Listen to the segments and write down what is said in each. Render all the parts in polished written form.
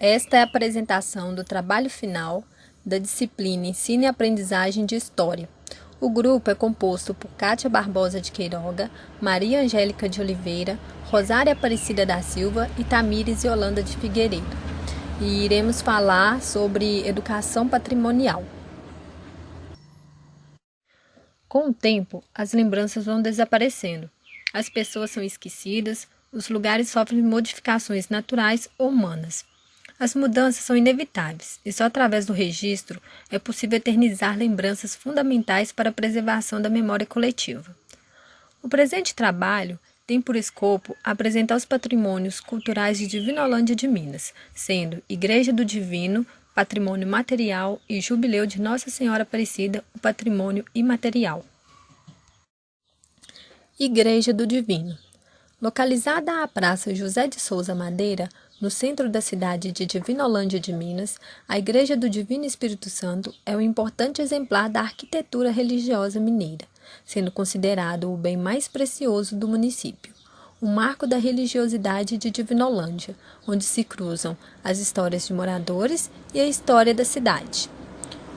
Esta é a apresentação do trabalho final da disciplina Ensino e Aprendizagem de História. O grupo é composto por Kátia Barbosa de Queiroga, Maria Angélica de Oliveira, Rosária Aparecida da Silva e Tamires Yolanda de Figueiredo. E iremos falar sobre educação patrimonial. Com o tempo, as lembranças vão desaparecendo. As pessoas são esquecidas, os lugares sofrem modificações naturais ou humanas. As mudanças são inevitáveis e só através do registro é possível eternizar lembranças fundamentais para a preservação da memória coletiva. O presente trabalho tem por escopo apresentar os patrimônios culturais de Divinolândia de Minas, sendo Igreja do Divino, patrimônio material, e Jubileu de Nossa Senhora Aparecida, o patrimônio imaterial. Igreja do Divino. Localizada à Praça José de Souza Madeira, no centro da cidade de Divinolândia de Minas, a Igreja do Divino Espírito Santo é um importante exemplar da arquitetura religiosa mineira, sendo considerado o bem mais precioso do município. O marco da religiosidade de Divinolândia, onde se cruzam as histórias de moradores e a história da cidade.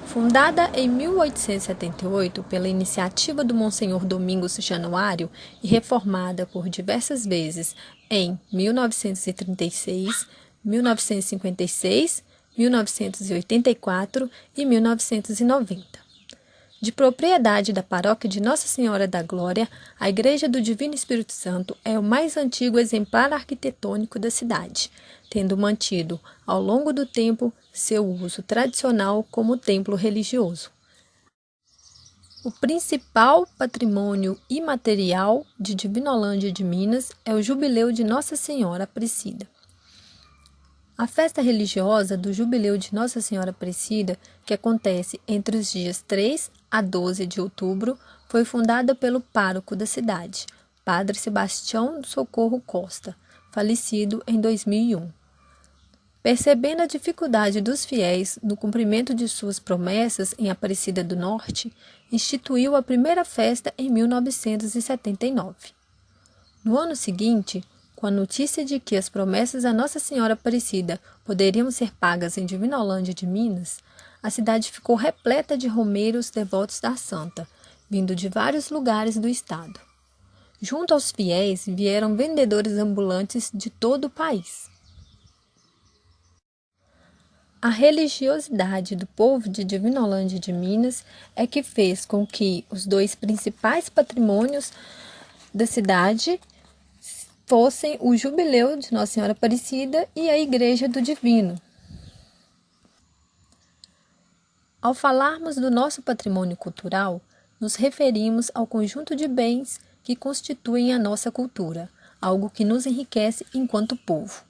Fundada em 1878 pela iniciativa do Monsenhor Domingos Januário e reformada por diversas vezes em 1936, 1956, 1984 e 1990. De propriedade da paróquia de Nossa Senhora da Glória, a Igreja do Divino Espírito Santo é o mais antigo exemplar arquitetônico da cidade, tendo mantido, ao longo do tempo, seu uso tradicional como templo religioso. O principal patrimônio imaterial de Divinolândia de Minas é o Jubileu de Nossa Senhora Aparecida. A festa religiosa do Jubileu de Nossa Senhora Aparecida, que acontece entre os dias 3 a 12 de outubro, foi fundada pelo pároco da cidade, Padre Sebastião do Socorro Costa, falecido em 2001. Percebendo a dificuldade dos fiéis no cumprimento de suas promessas em Aparecida do Norte, instituiu a primeira festa em 1979. No ano seguinte, com a notícia de que as promessas a Nossa Senhora Aparecida poderiam ser pagas em Divinolândia de Minas, a cidade ficou repleta de romeiros devotos da santa, vindo de vários lugares do estado. Junto aos fiéis vieram vendedores ambulantes de todo o país. A religiosidade do povo de Divinolândia de Minas é que fez com que os dois principais patrimônios da cidade fossem o Jubileu de Nossa Senhora Aparecida e a Igreja do Divino. Ao falarmos do nosso patrimônio cultural, nos referimos ao conjunto de bens que constituem a nossa cultura, algo que nos enriquece enquanto povo.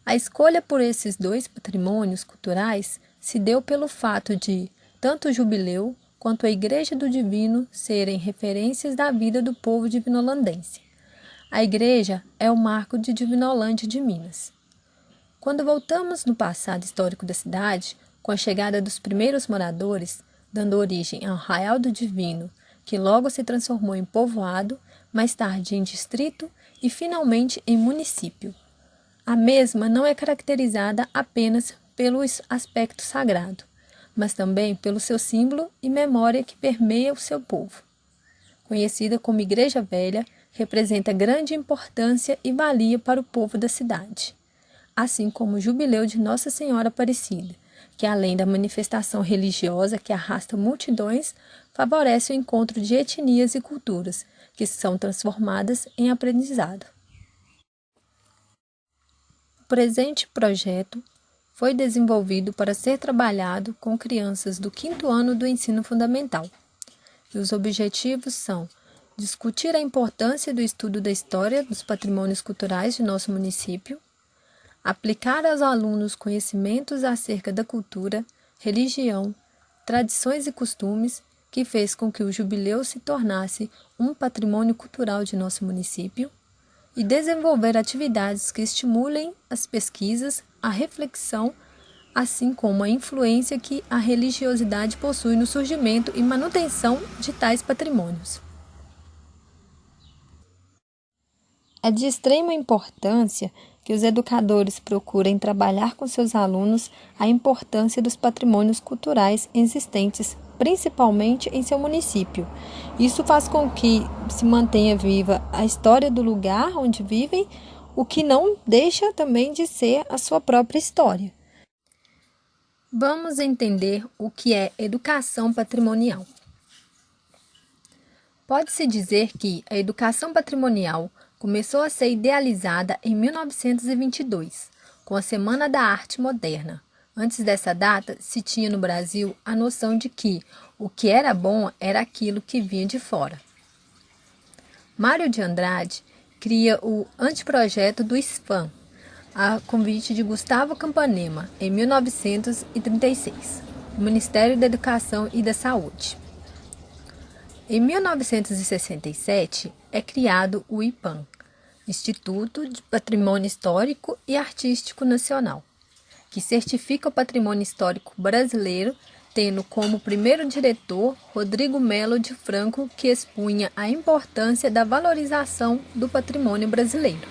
A escolha por esses dois patrimônios culturais se deu pelo fato de, tanto o Jubileu quanto a Igreja do Divino serem referências da vida do povo divinolandense. A igreja é o marco de Divinolândia de Minas. Quando voltamos no passado histórico da cidade, com a chegada dos primeiros moradores, dando origem ao Arraial do Divino, que logo se transformou em povoado, mais tarde em distrito e finalmente em município. A mesma não é caracterizada apenas pelo aspecto sagrado, mas também pelo seu símbolo e memória que permeia o seu povo. Conhecida como Igreja Velha, representa grande importância e valia para o povo da cidade, assim como o Jubileu de Nossa Senhora Aparecida, que além da manifestação religiosa que arrasta multidões, favorece o encontro de etnias e culturas, que são transformadas em aprendizado. O presente projeto foi desenvolvido para ser trabalhado com crianças do 5º ano do ensino fundamental, e os objetivos são discutir a importância do estudo da história dos patrimônios culturais de nosso município, aplicar aos alunos conhecimentos acerca da cultura, religião, tradições e costumes que fez com que o Jubileu se tornasse um patrimônio cultural de nosso município e desenvolver atividades que estimulem as pesquisas, a reflexão, assim como a influência que a religiosidade possui no surgimento e manutenção de tais patrimônios. É de extrema importância que os educadores procurem trabalhar com seus alunos a importância dos patrimônios culturais existentes, principalmente em seu município. Isso faz com que se mantenha viva a história do lugar onde vivem, o que não deixa também de ser a sua própria história. Vamos entender o que é educação patrimonial. Pode-se dizer que a educação patrimonial começou a ser idealizada em 1922, com a Semana da Arte Moderna. Antes dessa data, se tinha no Brasil a noção de que o que era bom era aquilo que vinha de fora. Mário de Andrade cria o anteprojeto do SFAM, a convite de Gustavo Campanema, em 1936, o Ministério da Educação e da Saúde. Em 1967, é criado o IPAM, Instituto de Patrimônio Histórico e Artístico Nacional, que certifica o patrimônio histórico brasileiro, tendo como primeiro diretor Rodrigo Melo de Franco, que expunha a importância da valorização do patrimônio brasileiro.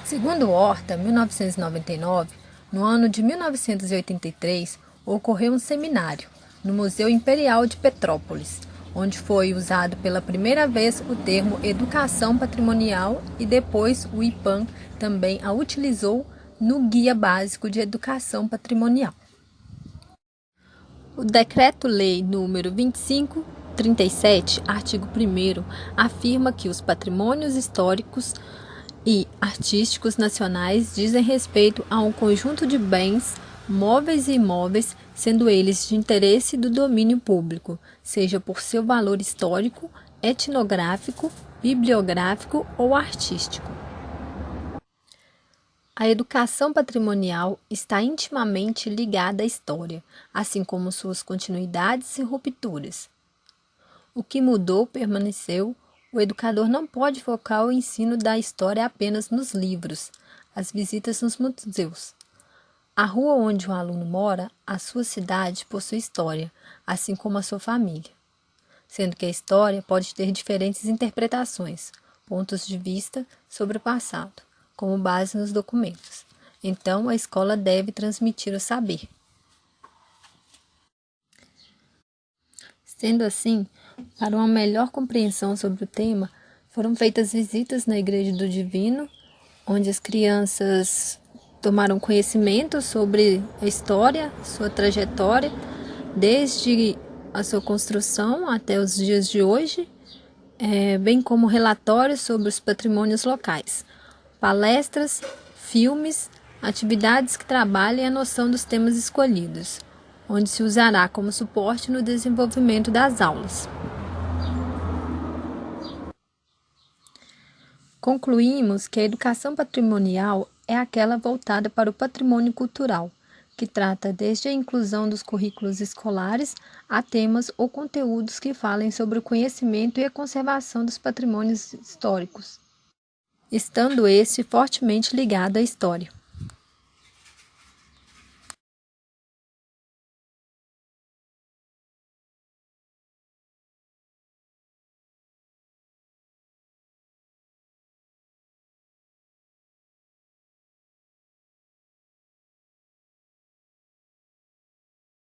Segundo Horta, 1999, no ano de 1983, ocorreu um seminário no Museu Imperial de Petrópolis, onde foi usado pela primeira vez o termo educação patrimonial e depois o IPAM também a utilizou no Guia Básico de Educação Patrimonial. O Decreto-Lei nº 2537, artigo 1º, afirma que os patrimônios históricos e artísticos nacionais dizem respeito a um conjunto de bens móveis e imóveis, sendo eles de interesse do domínio público, seja por seu valor histórico, etnográfico, bibliográfico ou artístico. A educação patrimonial está intimamente ligada à história, assim como suas continuidades e rupturas. O que mudou permaneceu. O educador não pode focar o ensino da história apenas nos livros, as visitas nos museus. A rua onde o aluno mora, a sua cidade, possui história, assim como a sua família. Sendo que a história pode ter diferentes interpretações, pontos de vista sobre o passado, como base nos documentos. Então, a escola deve transmitir o saber. Sendo assim, para uma melhor compreensão sobre o tema, foram feitas visitas na Igreja do Divino, onde as crianças tomaram conhecimento sobre a história, sua trajetória, desde a sua construção até os dias de hoje, bem como relatórios sobre os patrimônios locais, palestras, filmes, atividades que trabalhem a noção dos temas escolhidos, onde se usará como suporte no desenvolvimento das aulas. Concluímos que a educação patrimonial é aquela voltada para o patrimônio cultural, que trata desde a inclusão dos currículos escolares a temas ou conteúdos que falem sobre o conhecimento e a conservação dos patrimônios históricos, estando este fortemente ligado à história.